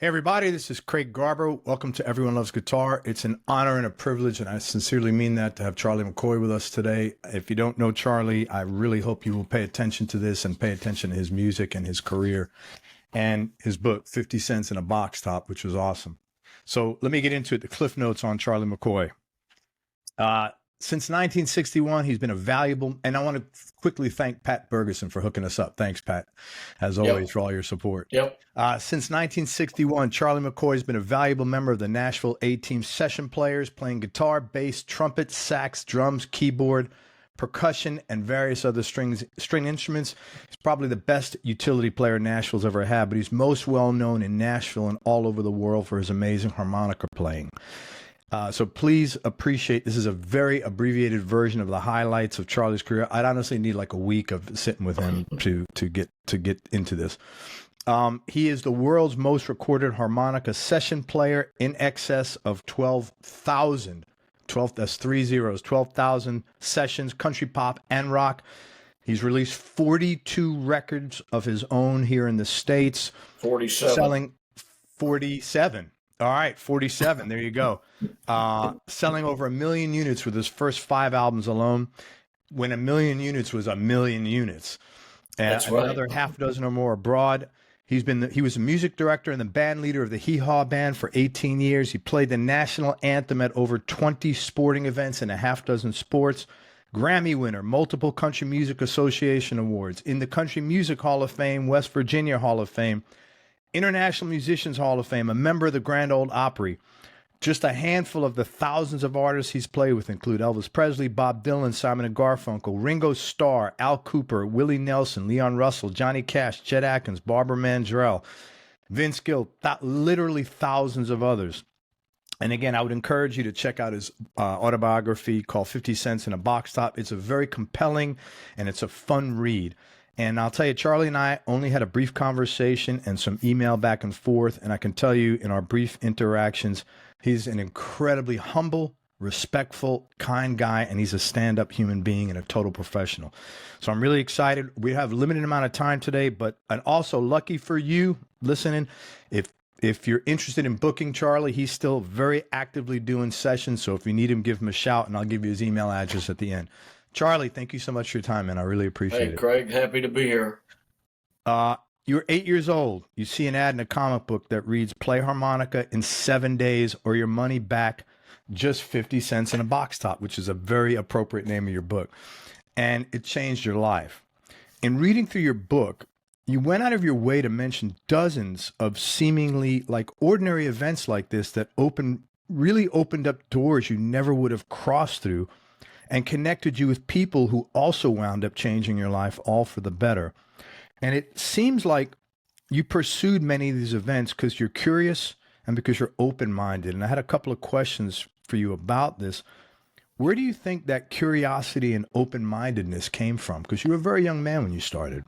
Hey everybody, this is Craig Garber. Welcome to Everyone Loves Guitar. It's an honor and a privilege, and I sincerely mean that, to have Charlie McCoy with us today. If you don't know Charlie, I really hope you will pay attention to this and pay attention to his music and his career and his book, 50 Cents in a Box Top, which was awesome. So let me get into it, the cliff notes on Charlie McCoy. Uh, since 1961, he's been a valuable, and I want to quickly thank Pat Bergeson for hooking us up. Thanks, Pat, as Yep. always, for all your support. Yep. Since 1961, Charlie McCoy has been a valuable member of the Nashville A-Team session players, playing guitar, bass, trumpet, sax, drums, keyboard, percussion, and various other string instruments. He's probably the best utility player Nashville's ever had, but he's most well known in Nashville and all over the world for his amazing harmonica playing. So please appreciate, this is a very abbreviated version of the highlights of Charlie's career. I'd honestly need like a week of sitting with him to get into this. He is the world's most recorded harmonica session player, in excess of 12,000. 12, that's three zeros, 12,000 sessions, country pop and rock. He's released 42 records of his own here in the States, 47. selling 47. All right, 47. There you go. Selling over 1 million units with his first 5 albums alone, when 1 million units was 1 million units. And That's right. another half dozen or more abroad. He was a music director and the band leader of the Hee Haw Band for 18 years. He played the national anthem at over 20 sporting events in a half dozen sports. Grammy winner, multiple Country Music Association awards, in the Country Music Hall of Fame, West Virginia Hall of Fame, International Musicians Hall of Fame, a member of the Grand Ole Opry. Just a handful of the thousands of artists he's played with include Elvis Presley, Bob Dylan, Simon and Garfunkel, Ringo Starr, Al Cooper, Willie Nelson, Leon Russell, Johnny Cash, Chet Atkins, Barbara Mandrell, Vince Gill, literally thousands of others. And again, I would encourage you to check out his autobiography called 50 Cents in a Box Top. It's a very compelling and it's a fun read. And I'll tell you, Charlie and I only had a brief conversation and some email back and forth. And I can tell you, in our brief interactions, he's an incredibly humble, respectful, kind guy, and he's a stand-up human being and a total professional. So I'm really excited. We have a limited amount of time today, and also lucky for you listening, if you're interested in booking Charlie, he's still very actively doing sessions. So if you need him, give him a shout, and I'll give you his email address at the end. Charlie, thank you so much for your time, man. I really appreciate Hey, it. Craig, happy to be here. You're 8 years old. You see an ad in a comic book that reads, "Play harmonica in 7 days or your money back, just 50 cents in a box top," which is a very appropriate name of your book. And it changed your life. In reading through your book, you went out of your way to mention dozens of seemingly like ordinary events like this that really opened up doors you never would have crossed through, and connected you with people who also wound up changing your life, all for the better. And it seems like you pursued many of these events because you're curious and because you're open-minded. And I had a couple of questions for you about this. Where do you think that curiosity and open-mindedness came from? Because you were a very young man when you started.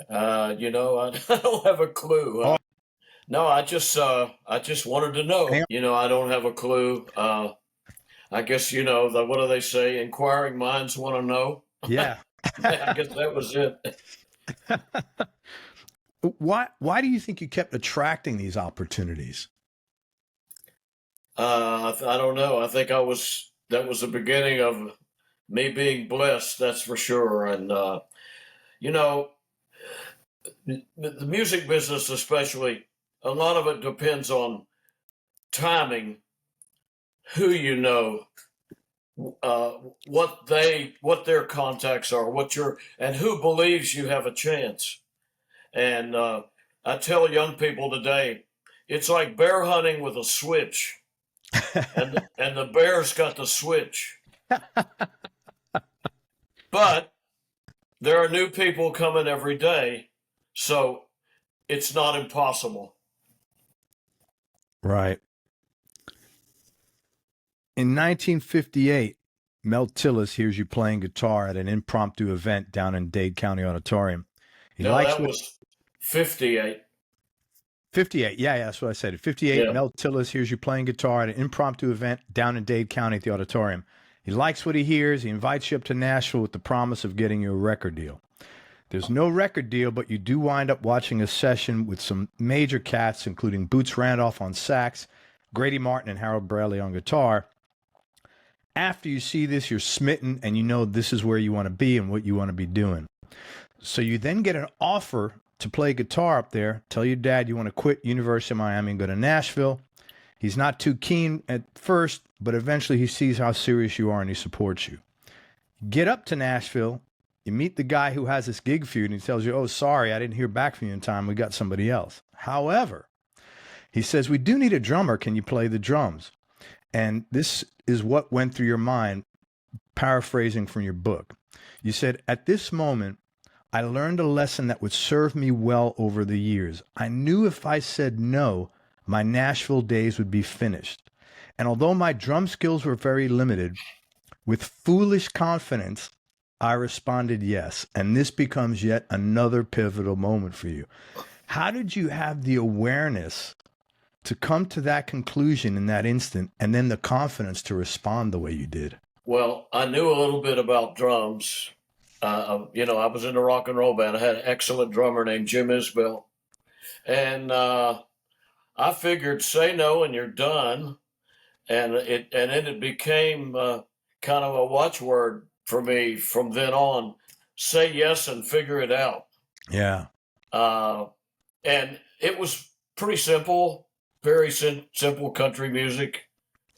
I don't have a clue. No, I just wanted to know. I don't have a clue. I guess, what do they say? Inquiring minds want to know. Yeah. I guess that was it. Why do you think you kept attracting these opportunities? I don't know. I think that was the beginning of me being blessed. That's for sure. And, the music business, especially, a lot of it depends on timing, who you know, what their contacts are, and who believes you have a chance. And I tell young people today, it's like bear hunting with a switch, and the bear's got the switch. But there are new people coming every day, so it's not impossible. Right. In 1958, Mel Tillis hears you playing guitar at an impromptu event down in Dade County Auditorium. That was 58. 58, yeah, that's what I said. At 58, Yeah. Mel Tillis hears you playing guitar at an impromptu event down in Dade County at the Auditorium. He likes what he hears. He invites you up to Nashville with the promise of getting you a record deal. There's no record deal, but you do wind up watching a session with some major cats, including Boots Randolph on sax, Grady Martin, and Harold Braley on guitar. After you see this, you're smitten and you know this is where you want to be and what you want to be doing. So you then get an offer to play guitar up there. Tell your dad you want to quit University of Miami and go to Nashville. He's not too keen at first, but eventually he sees how serious you are and he supports you. Get up to Nashville. You meet the guy who has this gig for you, and he tells you, oh, sorry, I didn't hear back from you in time. We got somebody else. However, he says, we do need a drummer. Can you play the drums? And this is what went through your mind, paraphrasing from your book. You said, at this moment, I learned a lesson that would serve me well over the years. I knew if I said no, my Nashville days would be finished. And although my drum skills were very limited, with foolish confidence, I responded yes. And this becomes yet another pivotal moment for you. How did you have the awareness to come to that conclusion in that instant, and then the confidence to respond the way you did? Well, I knew a little bit about drums. I was in a rock and roll band. I had an excellent drummer named Jim Isbell. And I figured, say no and you're done. And then it became kind of a watchword for me from then on. Say yes and figure it out. Yeah. And it was pretty simple, very simple country music.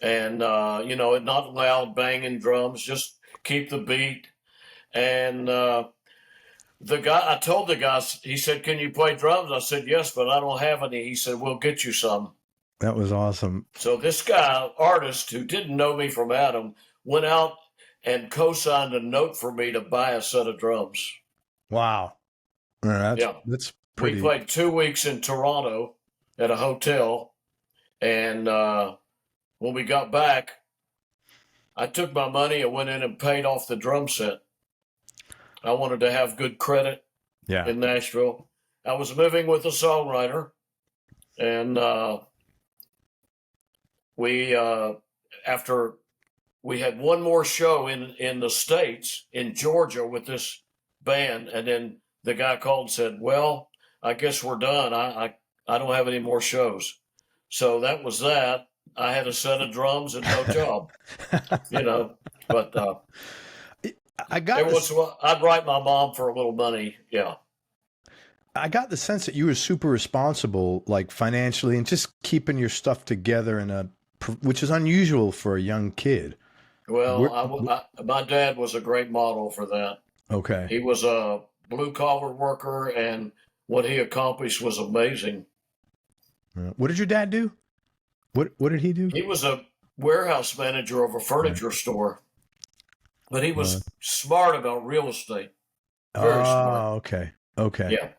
And, not loud banging drums, just keep the beat. And I told the guy, he said, can you play drums? I said, yes, but I don't have any. He said, we'll get you some. That was awesome. So this guy, artist who didn't know me from Adam, went out and co-signed a note for me to buy a set of drums. Wow. That's pretty. We played 2 weeks in Toronto at a hotel. And when we got back, I took my money and went in and paid off the drum set. I wanted to have good credit in Nashville. I was living with a songwriter, and after we had one more show in the States, in Georgia, with this band, and then the guy called and said, well, I guess we're done. I don't have any more shows. So that was that. I had a set of drums and no job, but I'd write my mom for a little money. Yeah. I got the sense that you were super responsible, like financially, and just keeping your stuff together which is unusual for a young kid. Well, my dad was a great model for that. Okay. He was a blue collar worker, and what he accomplished was amazing. What did your dad do? What did he do? He was a warehouse manager of a furniture store, but he was smart about real estate. Very smart. Okay. Yeah.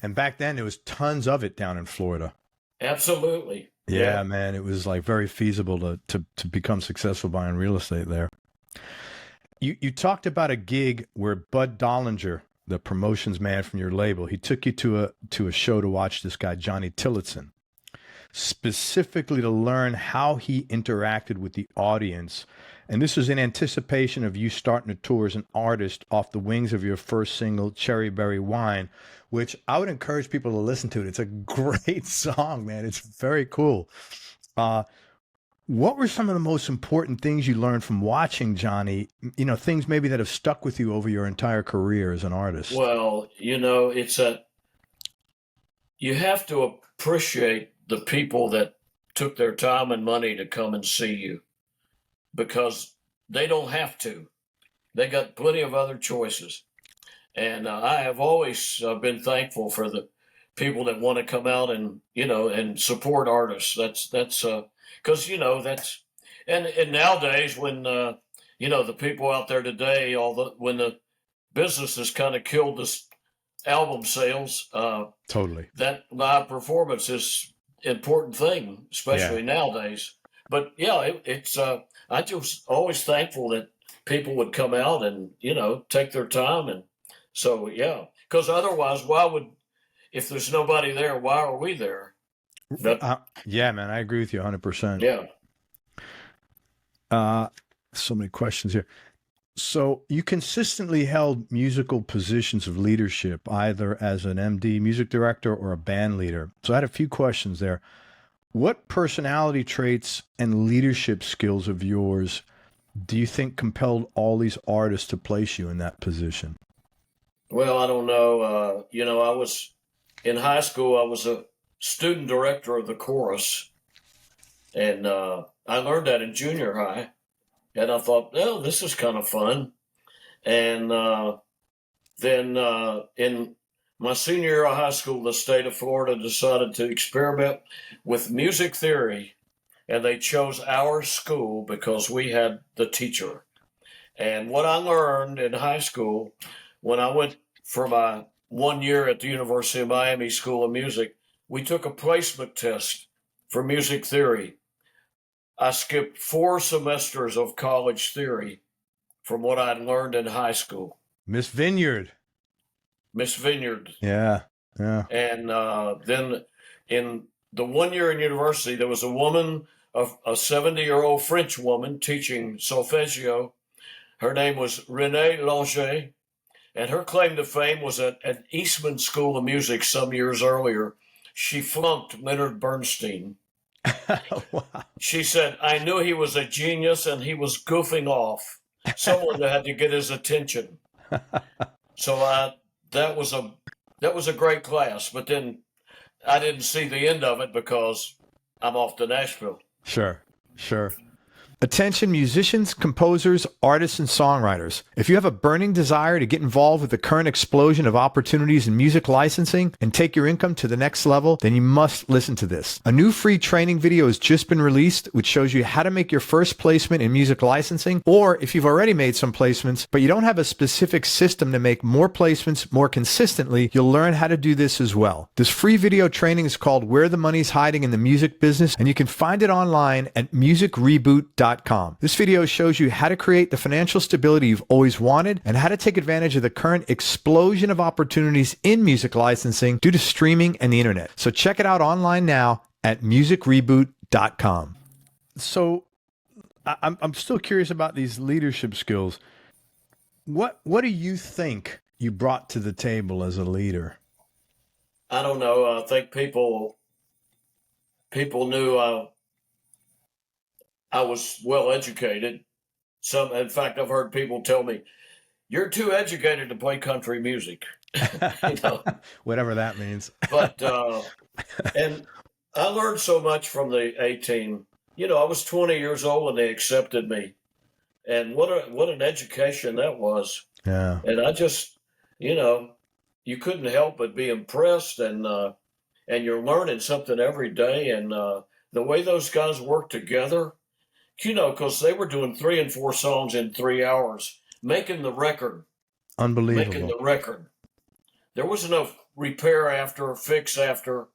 And back then there was tons of it down in Florida. Absolutely. Yeah, man, it was like very feasible to become successful buying real estate there. You talked about a gig where Bud Dollinger, the promotions man from your label, he took you to a show to watch this guy Johnny Tillotson, specifically to learn how he interacted with the audience. And this was in anticipation of you starting to tour as an artist off the wings of your first single, Cherry Berry Wine, which I would encourage people to listen to. It's a great song, man. It's very cool. What were some of the most important things you learned from watching Johnny, things maybe that have stuck with you over your entire career as an artist? Well, you have to appreciate the people that took their time and money to come and see you, because they don't have to. They got plenty of other choices. And I have always been thankful for the people that want to come out and, and support artists. That's because, and nowadays when, the people out there today, when the business has kind of killed this album sales, totally, that live performance is important thing, especially nowadays. But it's I just always thankful that people would come out and take their time, and so because otherwise, if there's nobody there, why are we there? Yeah, man, I agree with you 100%. Yeah. So many questions here. So you consistently held musical positions of leadership, either as an MD, music director, or a band leader. So I had a few questions there. What personality traits and leadership skills of yours do you think compelled all these artists to place you in that position? Well, I don't know. I was in high school, I was a student director of the chorus, and I learned that in junior high. And I thought, oh, this is kind of fun. And then in my senior year of high school, the state of Florida decided to experiment with music theory, and they chose our school because we had the teacher. And what I learned in high school, when I went for my 1 year at the University of Miami School of Music, we took a placement test for music theory. I skipped 4 semesters of college theory from what I'd learned in high school. Miss Vineyard. Miss Vineyard. Yeah. Yeah. And then in the 1 year in university, there was a woman, a 70-year-old French woman teaching solfeggio. Her name was Renee Langer, and her claim to fame was at Eastman School of Music some years earlier. She flunked Leonard Bernstein. Wow. She said, I knew he was a genius and he was goofing off. Someone had to get his attention. So that was a great class, but then I didn't see the end of it because I'm off to Nashville. Sure. Sure. Attention musicians, composers, artists, and songwriters. If you have a burning desire to get involved with the current explosion of opportunities in music licensing and take your income to the next level, then you must listen to this. A new free training video has just been released, which shows you how to make your first placement in music licensing, or if you've already made some placements, but you don't have a specific system to make more placements more consistently, you'll learn how to do this as well. This free video training is called Where the Money's Hiding in the Music Business, and you can find it online at musicreboot.com. This video shows you how to create the financial stability you've always wanted and how to take advantage of the current explosion of opportunities in music licensing due to streaming and the internet. So check it out online now at musicreboot.com. So I'm still curious about these leadership skills. What do you think you brought to the table as a leader? I don't know. I think people knew I was well educated. In fact, I've heard people tell me, "You're too educated to play country music." You know? Whatever that means. But and I learned so much from the A team. I was 20 years old when they accepted me, and what an education that was. Yeah. And I just, you couldn't help but be impressed, and you're learning something every day, and the way those guys work together. Because they were doing 3 and 4 songs in 3 hours, making the record. Unbelievable. Making the record. There was no repair after, fix after,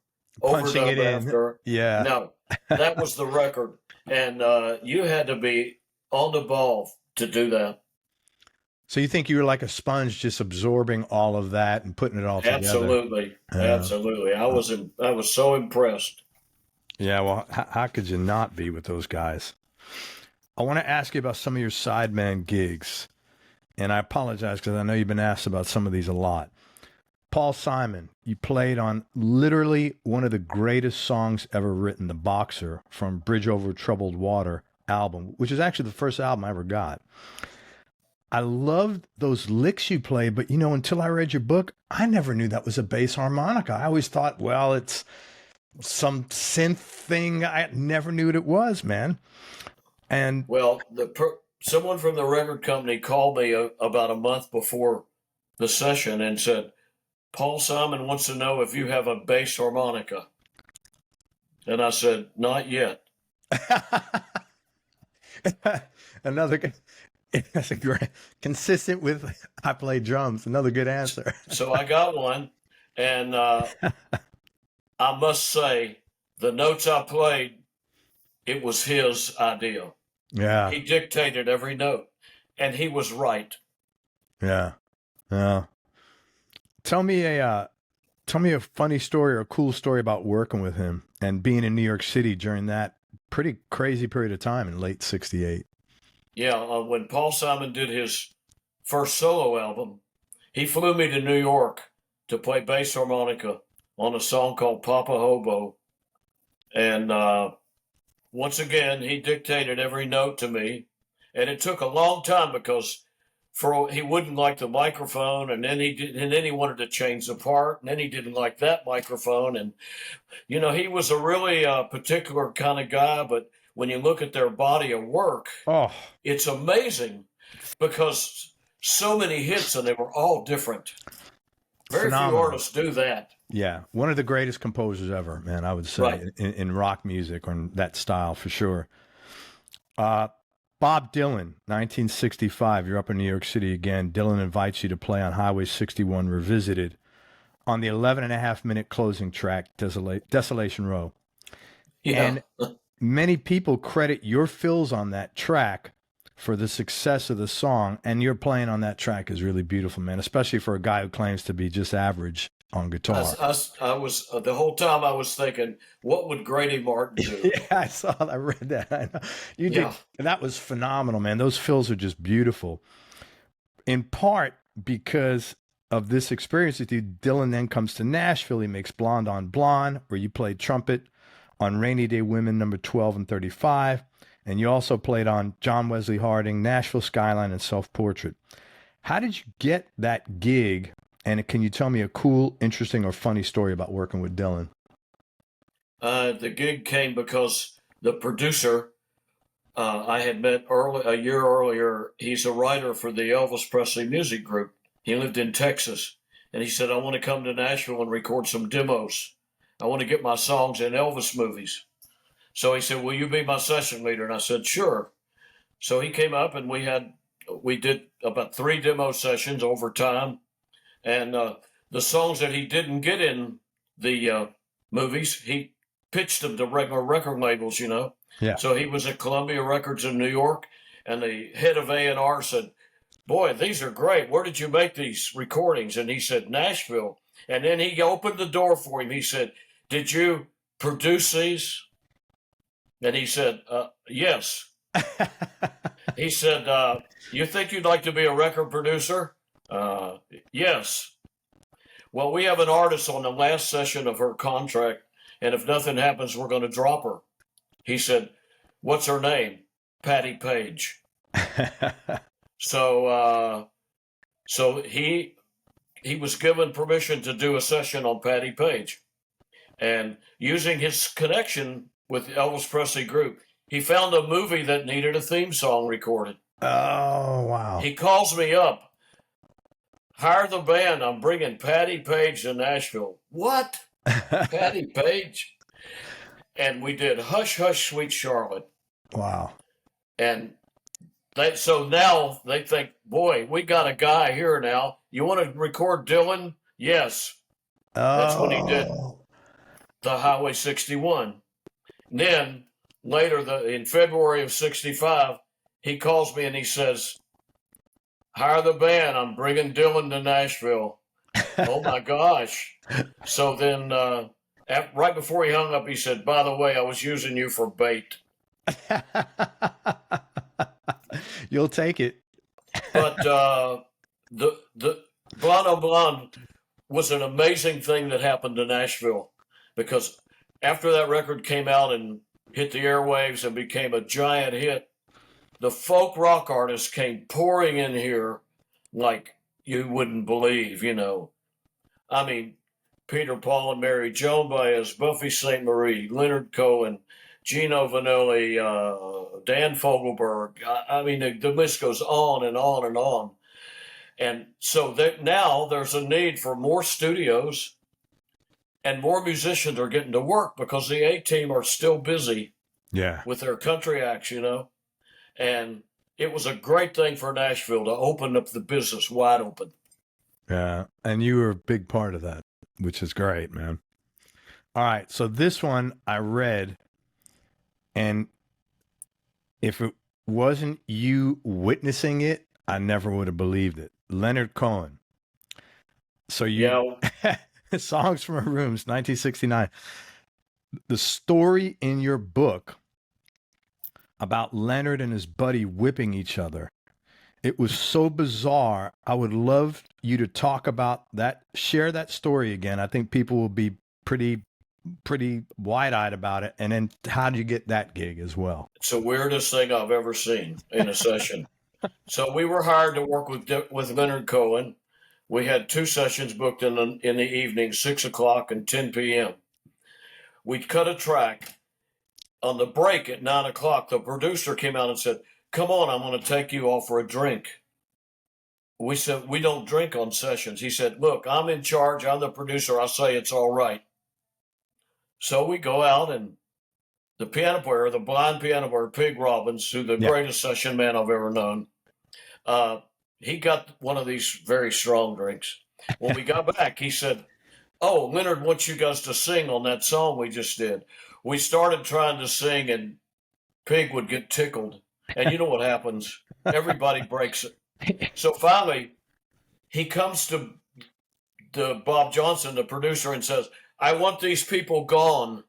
Punching overdub it in. after. Yeah. No, that was the record. And you had to be on the ball to do that. So you think you were like a sponge, just absorbing all of that and putting it all together? Absolutely. Absolutely. I was so impressed. Yeah, well, how could you not be with those guys? I want to ask you about some of your sideman gigs, and I apologize because I know you've been asked about some of these a lot. Paul Simon, you played on literally one of the greatest songs ever written, The Boxer, from Bridge Over Troubled Water album, which is actually the first album I ever got. I loved those licks you play, but until I read your book, I never knew that was a bass harmonica. I always thought, well, it's some synth thing. I never knew what it was, man. And well, someone from the record company called me about a month before the session and said, Paul Simon wants to know if you have a bass harmonica. And I said, not yet. That's a great, consistent with I play drums. Another good answer. So I got one, and I must say, the notes I played, it was his idea. Yeah. He dictated every note, and he was right. Yeah. Yeah. Tell me a funny story or a cool story about working with him and being in New York City during that pretty crazy period of time in late '68. Yeah, when Paul Simon did his first solo album, he flew me to New York to play bass harmonica on a song called Papa Hobo. And once again, he dictated every note to me. And it took a long time because he wouldn't like the microphone, and then he wanted to change the part, and then he didn't like that microphone. And he was a really particular kind of guy, but when you look at their body of work, Oh, it's amazing because so many hits and they were all different. Very few phenomenal. artists do that. Yeah, one of the greatest composers ever, man, I would say, Right. in rock music or in that style for sure. Uh, Bob Dylan, 1965. You're up in New York City again. Dylan invites you to play on Highway 61 Revisited on the 11.5-minute closing track, Desolation Row. Yeah. And many people credit your fills on that track for the success of the song, and your playing on that track is really beautiful, man, especially for a guy who claims to be just average on guitar. I was the whole time I was thinking, what would Grady Martin do? Yeah, I saw that. I read that. I know. You did. Yeah. That was phenomenal, man. Those fills are just beautiful. In part because of this experience with you, Dylan then comes to Nashville. He makes Blonde on Blonde, where you played trumpet on Rainy Day Women number 12 and 35. And you also played on John Wesley Harding, Nashville Skyline, and Self Portrait. How did you get that gig? And can you tell me a cool, interesting, or funny story about working with Dylan? The gig came because the producer I had met a year earlier. He's a writer for the Elvis Presley music group. He lived in Texas, and he said, I want to come to Nashville and record some demos. I want to get my songs in Elvis movies. So he said, will you be my session leader? And I said, sure. So he came up and we did about 3 demo sessions over time. And the songs that he didn't get in the movies, he pitched them to regular record labels, Yeah. So he was at Columbia Records in New York, and the head of A&R said, boy, these are great. Where did you make these recordings? And he said, Nashville. And then he opened the door for him. He said, did you produce these? And he said, yes. He said, you think you'd like to be a record producer? Yes. Well, we have an artist on the last session of her contract, and if nothing happens, we're going to drop her. He said, what's her name? Patti Page. So he was given permission to do a session on Patti Page. And using his connection with Elvis Presley group, he found a movie that needed a theme song recorded. Oh, wow. He calls me up. Hire the band. I'm bringing Patti Page to Nashville. What? Patti Page? And we did Hush, Hush, Sweet Charlotte. Wow. And so now they think, boy, we got a guy here now. You want to record Dylan? Yes. That's when he did the Highway 61. And then later, in February of 65, he calls me and he says, hire the band. I'm bringing Dylan to Nashville. Oh, my gosh. So then right before he hung up, he said, by the way, I was using you for bait. You'll take it. But the Blonde on Blonde was an amazing thing that happened to Nashville, because after that record came out and hit the airwaves and became a giant hit, the folk rock artists came pouring in here like you wouldn't believe, I mean, Peter, Paul, and Mary, Joan Baez, Buffy St. Marie, Leonard Cohen, Gino Vanelli, Dan Fogelberg. I mean, the list goes on and on and on. And so now there's a need for more studios, and more musicians are getting to work because the A-Team are still busy with their country acts, And it was a great thing for Nashville to open up the business wide open. Yeah. And you were a big part of that, which is great, man. All right. So this one I read, and if it wasn't you witnessing it, I never would have believed it. Leonard Cohen. So Songs from Our Rooms, 1969. The story in your book about Leonard and his buddy whipping each other. It was so bizarre. I would love you to talk about that, share that story again. I think people will be pretty wide-eyed about it. And then how did you get that gig as well? It's the weirdest thing I've ever seen in a session. So we were hired to work with Leonard Cohen. We had 2 sessions booked in the evening, 6 o'clock and 10 p.m. We'd cut a track. On the break at 9 o'clock, the producer came out and said, "Come on, I'm going to take you all for a drink." We said, "We don't drink on sessions." He said, "Look, I'm in charge. I'm the producer. I say it's all right." So we go out, and the piano player, the blind piano player, Pig Robbins, who's the greatest session man I've ever known, he got one of these very strong drinks. When we got back, he said, "Oh, Leonard wants you guys to sing on that song we just did." We started trying to sing, and Pig would get tickled. And you know what happens? Everybody breaks it. So finally, he comes to Bob Johnson, the producer, and says, "I want these people gone."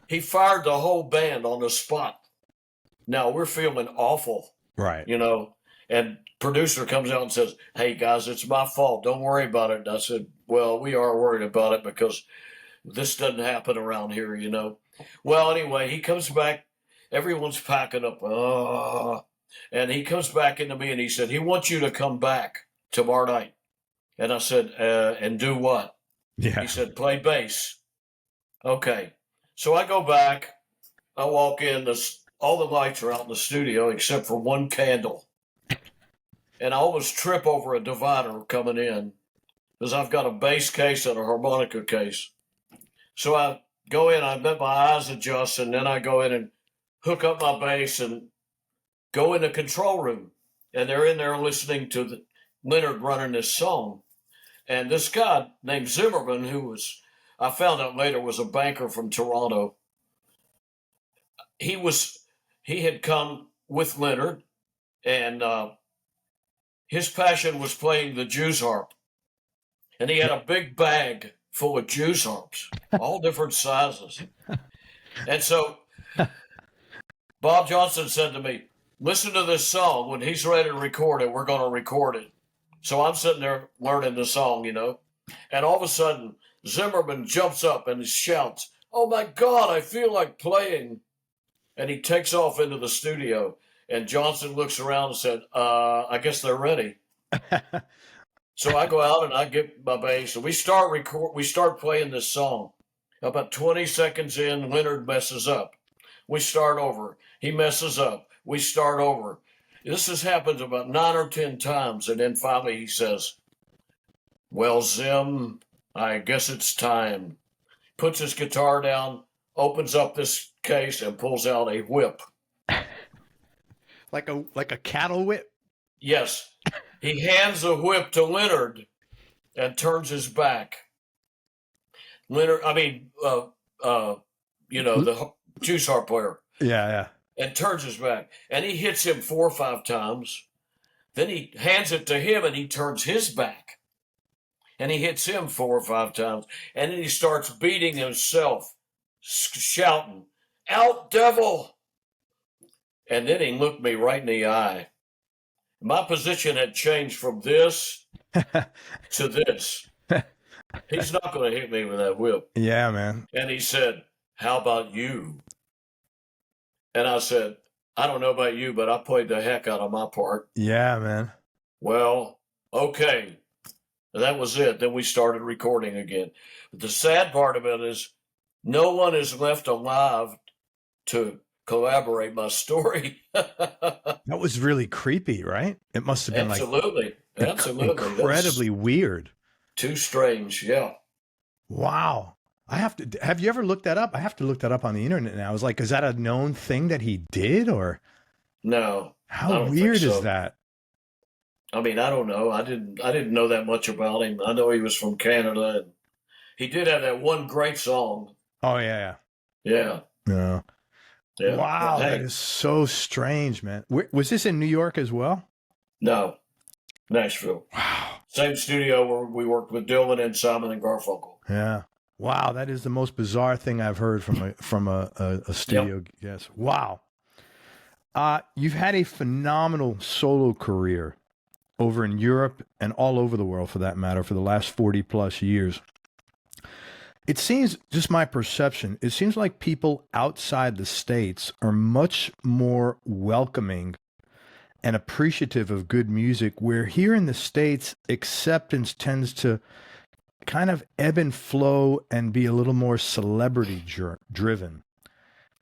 He fired the whole band on the spot. Now we're feeling awful, right? And producer comes out and says, "Hey guys, it's my fault. Don't worry about it." And I said, "Well, we are worried about it because this doesn't happen around here, Well, anyway, he comes back. Everyone's packing up. And he comes back into me and he said, "He wants you to come back tomorrow night." And I said, "And do what?" Yeah. He said, "Play bass." Okay. So I go back. I walk in. All the lights are out in the studio except for one candle. And I almost trip over a divider coming in because I've got a bass case and a harmonica case. So I go in, I let my eyes adjust, and then I go in and hook up my bass and go in the control room. And they're in there listening to Leonard running this song. And this guy named Zimmerman, who I found out later was a banker from Toronto, he had come with Leonard, and his passion was playing the Jew's harp. And he had a big bag full of Jew's harps, all different sizes. And so Bob Johnson said to me, "Listen to this song. When he's ready to record it, we're going to record it." So I'm sitting there learning the song, and all of a sudden Zimmerman jumps up and shouts, "Oh my God, I feel like playing." And he takes off into the studio, and Johnson looks around and said, "I guess they're ready." So I go out and I get my bass, and we start playing this song. About 20 seconds in, Leonard messes up. We start over. He messes up. We start over. This has happened about 9 or 10 times, and then finally he says, "Well, Zim, I guess it's time." Puts his guitar down, opens up this case, and pulls out a whip. Like a cattle whip? Yes. He hands the whip to Leonard and turns his back. Leonard, the Jew's harp player. Yeah. And turns his back. And he hits him 4 or 5 times. Then he hands it to him and he turns his back. And he hits him 4 or 5 times. And then he starts beating himself, shouting, "Out, devil!" And then he looked me right in the eye. My position had changed from this to this. He's not going to hit me with that whip. Yeah, man. And he said, "How about you?" And I said, "I don't know about you, but I played the heck out of my part." Yeah, man. Well, okay. That was it. Then we started recording again. But the sad part of it is no one is left alive to collaborate my story. That was really creepy, right? It must have been Absolutely. incredibly weird. Too strange, yeah. Wow. Have you ever looked that up? I have to look that up on the internet now. I was like, is that a known thing that he did, or? No. How weird is that? I mean, I don't know. I didn't know that much about him. I know he was from Canada, and he did have that one great song. Oh yeah. Yeah. Yeah. Yeah. Wow, that is so strange, man. Was this in New York as well? No, Nashville. Wow. Same studio where we worked with Dylan and Simon and Garfunkel. Yeah. Wow, that is the most bizarre thing I've heard from a studio. Yep. Yes. Wow. You've had a phenomenal solo career over in Europe and all over the world, for that matter, for the last 40 plus years. It seems, just my perception, it seems like people outside the States are much more welcoming and appreciative of good music, where here in the States, acceptance tends to kind of ebb and flow and be a little more celebrity driven.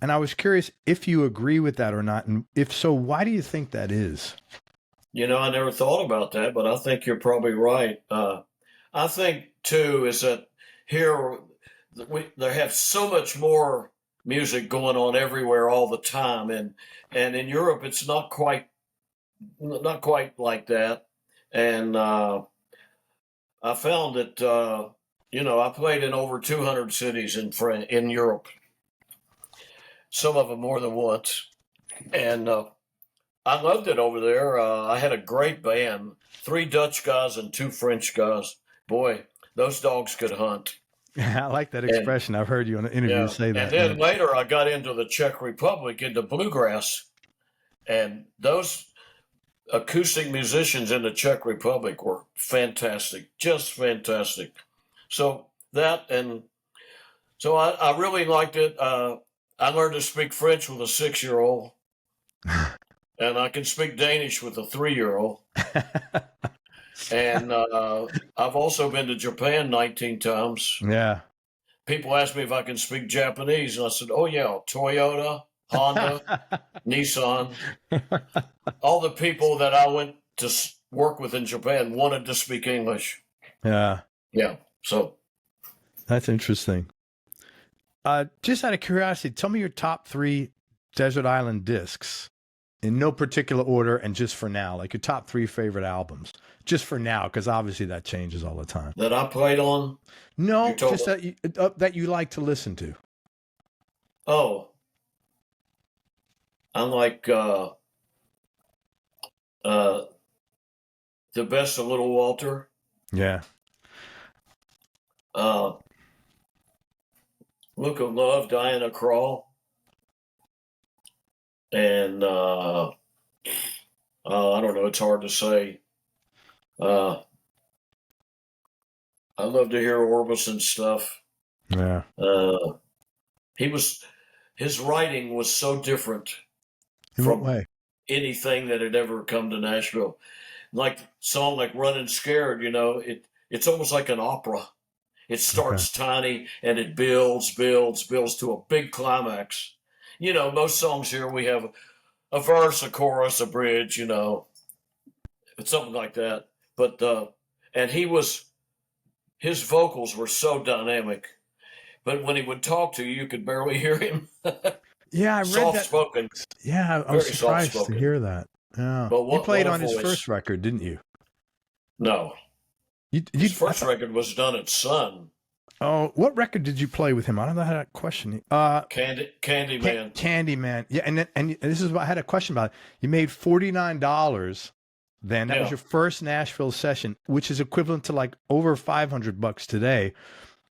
And I was curious if you agree with that or not. And if so, why do you think that is? I never thought about that, but I think you're probably right. I think too is that here they have so much more music going on everywhere all the time, and in Europe it's not quite like that. And I found that I played in over 200 cities in Europe, some of them more than once, and I loved it over there. I had a great band, 3 Dutch guys and 2 French guys. Boy, those dogs could hunt. I like that And expression. I've heard you in an interview yeah, say and that. then Yeah. later I got into the Czech Republic, into bluegrass, and those acoustic musicians in the Czech Republic were fantastic, just fantastic. So that, and so I really liked it. I learned to speak French with a 6-year-old, and I can speak Danish with a 3-year-old. And I've also been to Japan 19 times. Yeah. People ask me if I can speak Japanese, and I said, "Oh yeah, Toyota, Honda, Nissan." All the people that I went to work with in Japan wanted to speak English. Yeah. Yeah, so That's interesting. Just out of curiosity, tell me your top 3 Desert Island discs in no particular order and just for now, like your top 3 favorite albums, just for now, because obviously that changes all the time. that I played on. No, You're talking. just that you like to listen to. Oh, I like the best of Little Walter. Yeah. Look of Love, Diana Krall, and I don't know. It's hard to say. I love to hear Orbison stuff. Yeah. His writing was so different In what from way? anything that had ever come to Nashville. Like song like "Running Scared," it's almost like an opera. It starts tiny and it builds to a big climax. Most songs here we have a verse, a chorus, a bridge, something like that. But and his vocals were so dynamic. But when he would talk to you, you could barely hear him. Yeah, I read Soft that. spoken, Yeah, I was very soft surprised to spoken. hear that. Yeah. But You played what a on his voice. first record, didn't you? No, You his I first thought- record was done at Sun. Oh, what record did you play with him? I don't know how that question. Candyman. Candyman. Yeah, and this is what I had a question about. You made $49 then. That was Yeah. your first Nashville session, which is equivalent to like over $500 today.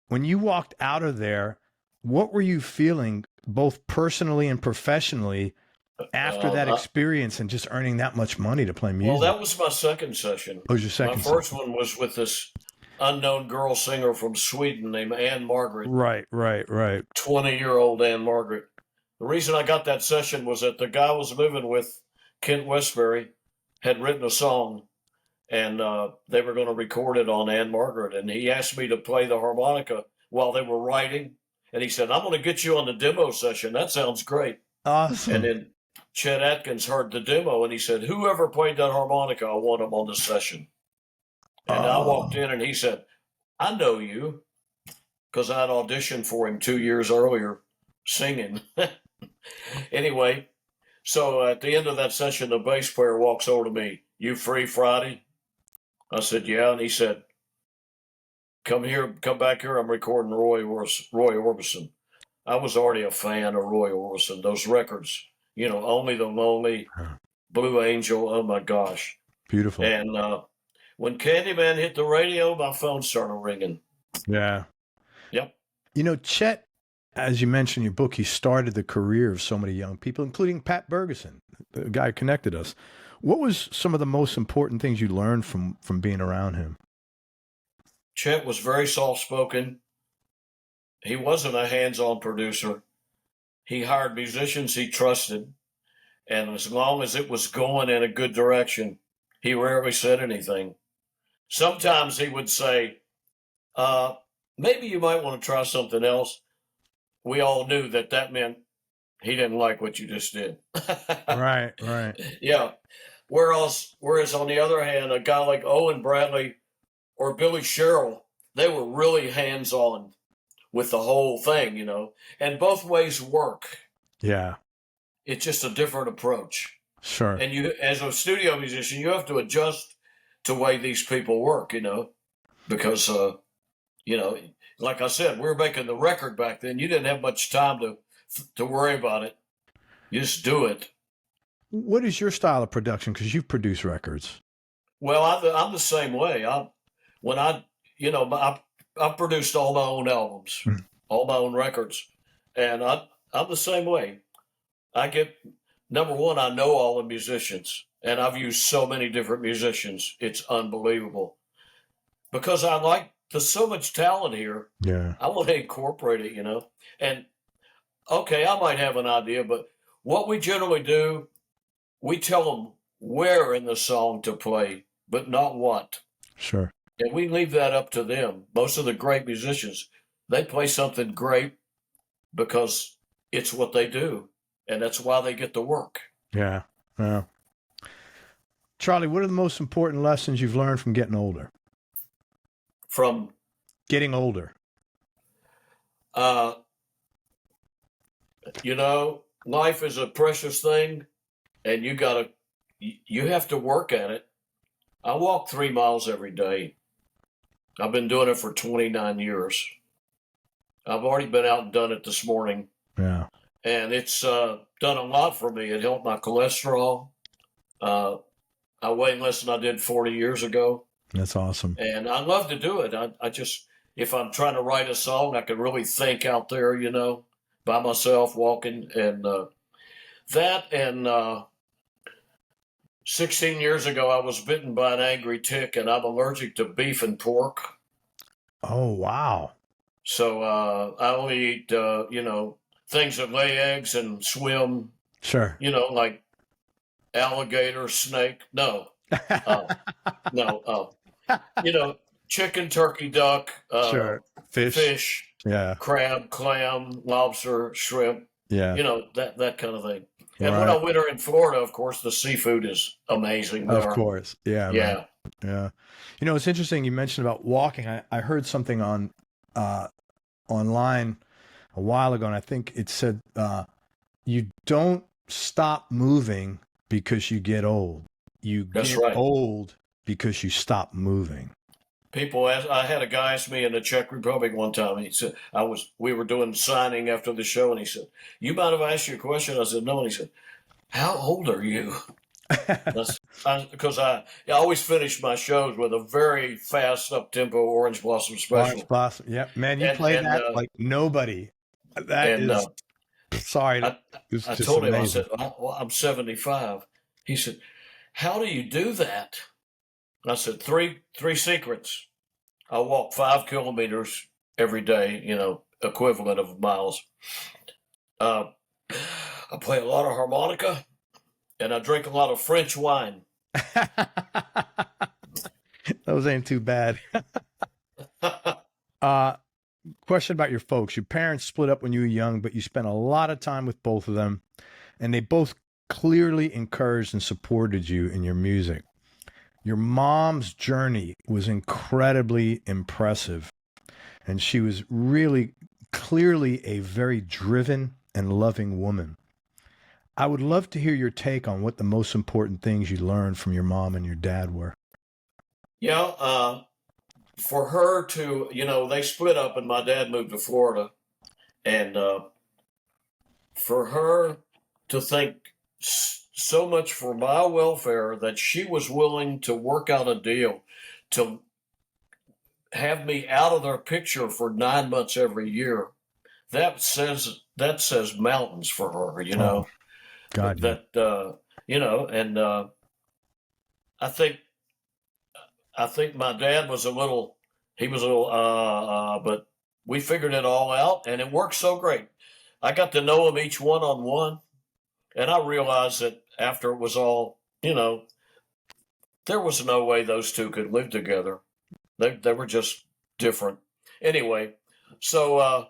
When you walked out of there, what were you feeling, both personally and professionally, after that experience and just earning that much money to play music? Well, that was my second session. Oh, it was your second My first one was with this unknown girl singer from Sweden named Anne Margaret. Right. 20-year-old Anne Margaret. The reason I got that session was that the guy I was living with, Kent Westbury, had written a song, and they were going to record it on Anne Margaret. And he asked me to play the harmonica while they were writing. And he said, "I'm going to get you on the demo session. That sounds great." Awesome. And then Chet Atkins heard the demo, and he said, "Whoever played that harmonica, I want him on the session." And I walked in, and he said, "I know you," because I had auditioned for him 2 years earlier singing. Anyway, so at the end of that session, the bass player walks over to me. "You free Friday?" I said, "Yeah." And he said, come back here. I'm recording Roy Orbison." I was already a fan of Roy Orbison. Those records, Only the Lonely, Blue Angel. Oh my gosh. Beautiful. And when Candyman hit the radio, my phone started ringing. Yeah. Yep. Chet as you mentioned in your book, he started the career of so many young people, including Pat Bergeson, the guy who connected us. What was some of the most important things you learned from being around him? Chet was very soft-spoken. He wasn't a hands-on producer. He hired musicians he trusted, and as long as it was going in a good direction, he rarely said anything. Sometimes he would say, maybe you might want to try something else. We all knew that that meant he didn't like what you just did. Right, right. Yeah. Whereas on the other hand, a guy like Owen Bradley or Billy Sherrill, they were really hands-on with the whole thing, you know, and both ways work. Yeah, It's just a different approach. sure. And you, as a studio musician, you have to adjust to the way these people work, you know, because, you know, like I said, we were making the record back then. You didn't have much time to worry about it. You just do it. What is your style of production? Because you've produced records. Well, I'm the same way. When I, you know, I've produced all my own albums, Mm. all my own records, and I'm the same way. I get number one, I know all the musicians, and I've used so many different musicians. It's unbelievable because I like there's so much talent here. Yeah, I want to incorporate it, you know. And okay, I might have an idea, but what we generally do, we tell them where in the song to play, but not what. sure. And we leave that up to them. Most of the great musicians, they play something great because it's what they do. And that's why they get the work. Yeah, yeah. Charlie, what are the most important lessons you've learned from getting older? From, Getting older. uh, you know, life is a precious thing and you have to work at it. I walk 3 miles every day. I've been doing it for 29 years. I've already been out and done it this morning. Yeah, And it's done a lot for me. It helped my cholesterol. Uh, I weigh less than I did 40 years ago. that's awesome. And I love to do it. I just, if I'm trying to write a song, I can really think out there, you know, by myself walking. And that and 16 years ago, I was bitten by an angry tick, and I'm allergic to beef and pork. Oh, wow. So I only eat, you know, things that lay eggs and swim, Sure. you know, like alligator, snake. No, no. You know, chicken, turkey, duck, Sure. Fish. fish, Yeah, crab, clam, lobster, shrimp. yeah. You know, that kind of thing. And when Right. I winter in Florida, of course, the seafood is amazing Of there. course. Yeah, man. Yeah. Yeah. You know, it's interesting you mentioned about walking. I heard something on online a while ago, and I think it said you don't stop moving because you get old. You That's get right. old because you stop moving. People ask, I had a guy ask me in the Czech Republic one time. He said, we were doing signing after the show, and he said, "You mind if I ask you a question?" I said, "No." And he said, "How old are you?" Because I always finish my shows with a very fast up-tempo Orange Blossom special. Orange Blossom. Yeah, man, you And- play and, that like nobody. That and, is sorry. It's I just told him, amazing. I said, well, I'm 75. He said, "How do you do that?" I said, three secrets. I walk 5 kilometers every day, you know, equivalent of miles. I play a lot of harmonica, and I drink a lot of French wine. Those ain't too bad. Question about your folks. Your parents split up when you were young, but you spent a lot of time with both of them, and they both clearly encouraged and supported you in your music. Your mom's journey was incredibly impressive, and she was really clearly a very driven and loving woman. I would love to hear your take on what the most important things you learned from your mom and your dad were. Yeah, for her to, you know, they split up and my dad moved to Florida. And for her to think so much for my welfare that she was willing to work out a deal to have me out of their picture for 9 months every year that says mountains for her, you Oh, know, God, yeah. that, and I think, I think my dad was he was a little, but we figured it all out and it worked so great. I got to know them each one on one. And I realized that after it was all, there was no way those two could live together. They were just different. Anyway, so,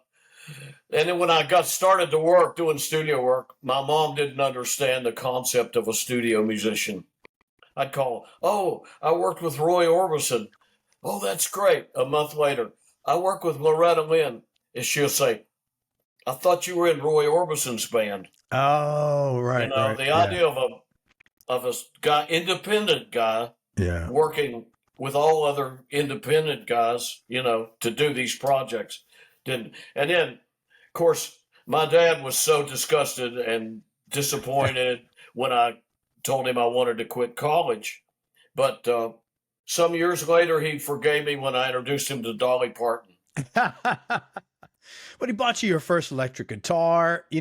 and then when I got started to work doing studio work, my mom didn't understand the concept of a studio musician. I'd call, oh, I worked with Roy Orbison. Oh, that's great. A month later, I work with Loretta Lynn. And she'll say, I thought you were in Roy Orbison's band. Oh, right, right. The Yeah, idea of a guy, independent guy, yeah. working with all other independent guys, to do these projects. Didn't and then, of course, my dad was so disgusted and disappointed when I told him I wanted to quit college. But some years later, he forgave me when I introduced him to Dolly Parton. But he bought you your first electric guitar. He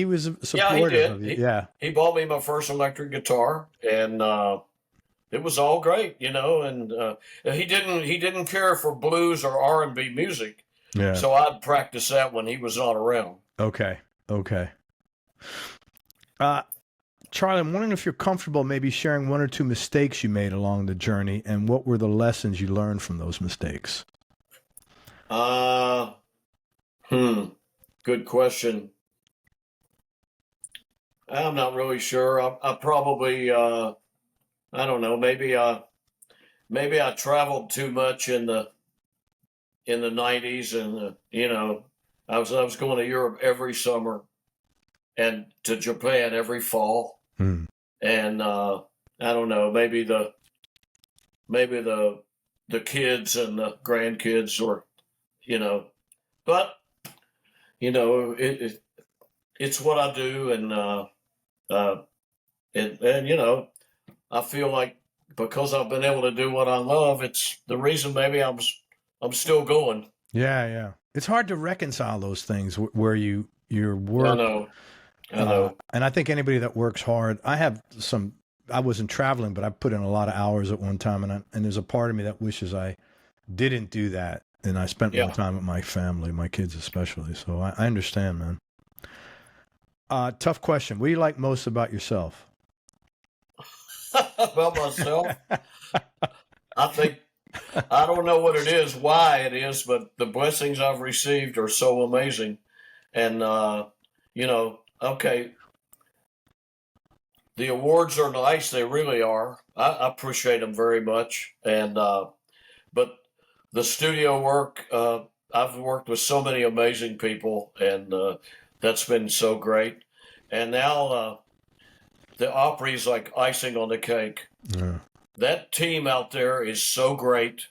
was Yeah, he supportive did. of you. Yeah. He bought me my first electric guitar, and it was all great, And he didn't care for blues or R&B music, Yeah. so I'd practice that when he was not around. Okay. Okay. Charlie, I'm wondering if you're comfortable maybe sharing one or two mistakes you made along the journey, and what were the lessons you learned from those mistakes? Uh, Good question. I'm not really sure. I probably, I don't know. Maybe I traveled too much in the '90s, and I was going to Europe every summer and to Japan every fall, Hmm. and I don't know. Maybe the kids and the grandkids, or but it's what I do, and uh, and I feel like because I've been able to do what I love, it's the reason maybe I'm still going. Yeah, yeah. It's hard to reconcile those things where your I work, know, I know. and I think anybody that works hard. I wasn't traveling, but I put in a lot of hours at one time, and there's a part of me that wishes I didn't do that, and I spent more Yeah. time with my family, my kids especially. So I understand, man. Tough question. What do you like most about yourself? About myself, I think I don't know what it is, why it is, but the blessings I've received are so amazing. And okay, the awards are nice, they really are. I appreciate them very much. And but the studio work, I've worked with so many amazing people, and that's been so great. And now the Opry is like icing on the cake. Yeah. That team out there is so great.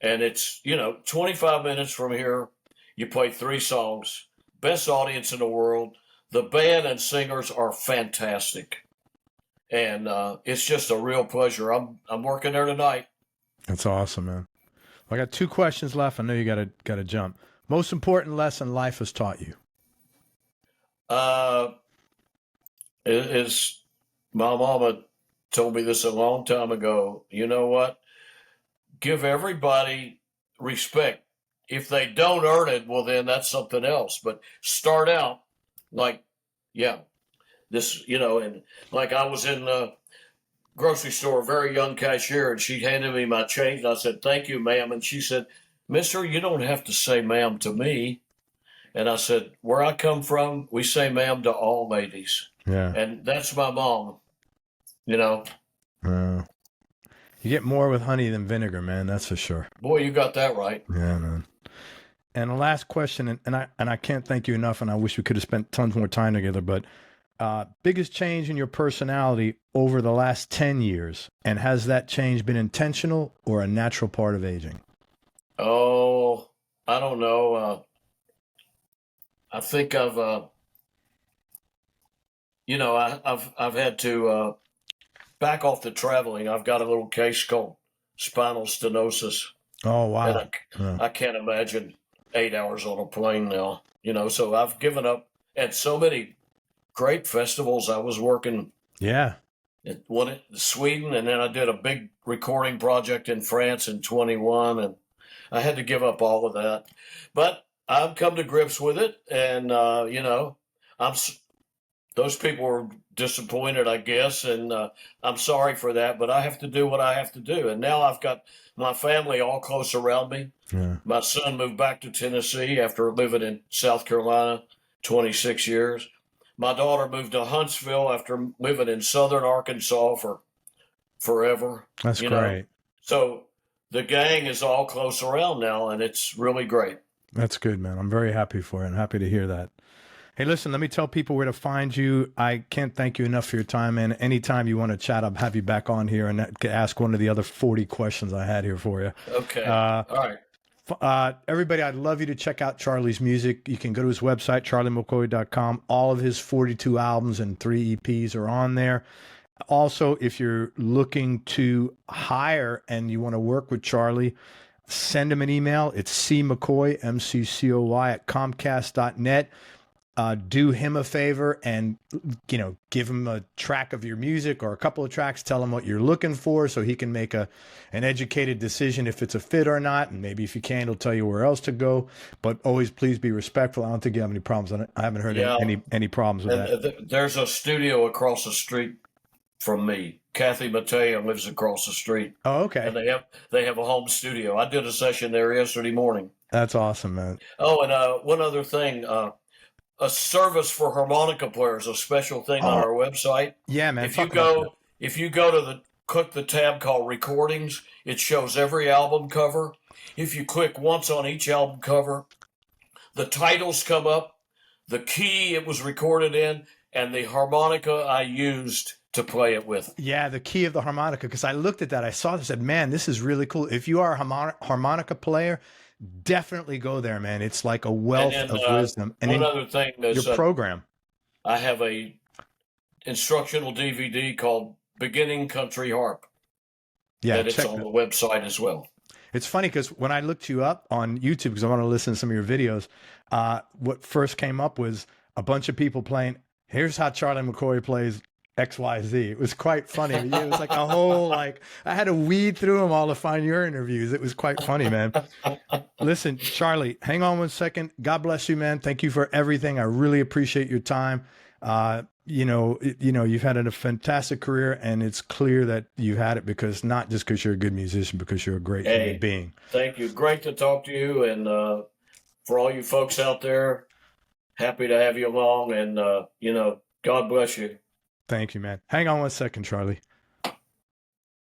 And it's, 25 minutes from here, you play 3 songs, best audience in the world. The band and singers are fantastic. And it's just a real pleasure. I'm working there tonight. That's awesome, man. I got 2 questions left. I know you gotta jump. Most important lesson life has taught you. Uh, is My mama told me this a long time ago. You know what? Give everybody respect. If they don't earn it, well, then that's something else. But start out like, yeah, and like I was in the grocery store, a very young cashier, and she handed me my change. And I said, thank you, ma'am. And she said, Mister, you don't have to say ma'am to me. And I said, where I come from, we say ma'am to all ladies. Yeah. And that's my mom, you know. Uh, you get more with honey than vinegar, man. That's for sure. Boy, you got that right. Yeah, man. And the last question, and I can't thank you enough, and I wish we could have spent tons more time together. But biggest change in your personality over the last 10 years, and has that change been intentional or a natural part of aging? Oh, I don't know. I think I've had to back off the traveling. I've got a little case called spinal stenosis, Oh, and wow. Yeah. I can't imagine 8 hours on a plane now. So I've given up at so many great festivals. I was working Yeah. at one in Sweden, and then I did a big recording project in France in 21, and I had to give up all of that. But I've come to grips with it, and I'm those people were disappointed, I guess, and I'm sorry for that. But I have to do what I have to do, and now I've got my family all close around me. Yeah. My son moved back to Tennessee after living in South Carolina 26 years. My daughter moved to Huntsville after living in southern Arkansas for forever. That's great. So the gang is all close around now, and it's really great. That's good, man. I'm very happy for it. I'm happy to hear that. Hey, listen, let me tell people where to find you. I can't thank you enough for your time, man. Anytime you want to chat, I'll have you back on here and ask one of the other 40 questions I had here for you. Okay. All right. Everybody, I'd love you to check out Charlie's music. You can go to his website, charliemccoy.com. All of his 42 albums and 3 EPs are on there. Also, if you're looking to hire and you want to work with Charlie, send him an email. It's cmccoy, MCCOY, at comcast.net. Do him a favor and, give him a track of your music or a couple of tracks. Tell him what you're looking for so he can make an educated decision if it's a fit or not. And maybe if you can, he'll tell you where else to go. But always please be respectful. I don't think you have any problems on it. I haven't heard any problems with that. There's a studio across the street from me. Kathy Mattea lives across the street. Oh, okay. And they have a home studio. I did a session there yesterday morning. That's awesome, man. Oh, and one other thing. A service for harmonica players, a special thing on our website. Yeah, man. If you go to click the tab called recordings, it shows every album cover. If you click once on each album cover, the titles come up, the key it was recorded in, and the harmonica I used to play it with. Yeah, the key of the harmonica, because I looked at that, I saw this, said, man, this is really cool. If you are a harmonica player, definitely go there, man. It's like a wealth of wisdom. And one other thing is your program. I have a instructional DVD called Beginning Country Harp. Yeah, it's on the website as well. It's funny because when I looked you up on YouTube, because I want to listen to some of your videos, what first came up was a bunch of people playing, here's how Charlie McCoy plays XYZ. It was quite funny. It was like a whole, I had to weed through them all to find your interviews. It was quite funny, man. Listen, Charlie, hang on one second. God bless you, man. Thank you for everything. I really appreciate your time. You've had a fantastic career, and it's clear that you've had it because not just because you're a good musician, because you're a great human being. Thank you. Great to talk to you. And for all you folks out there, happy to have you along. And, God bless you. Thank you, man. Hang on one second, Charlie.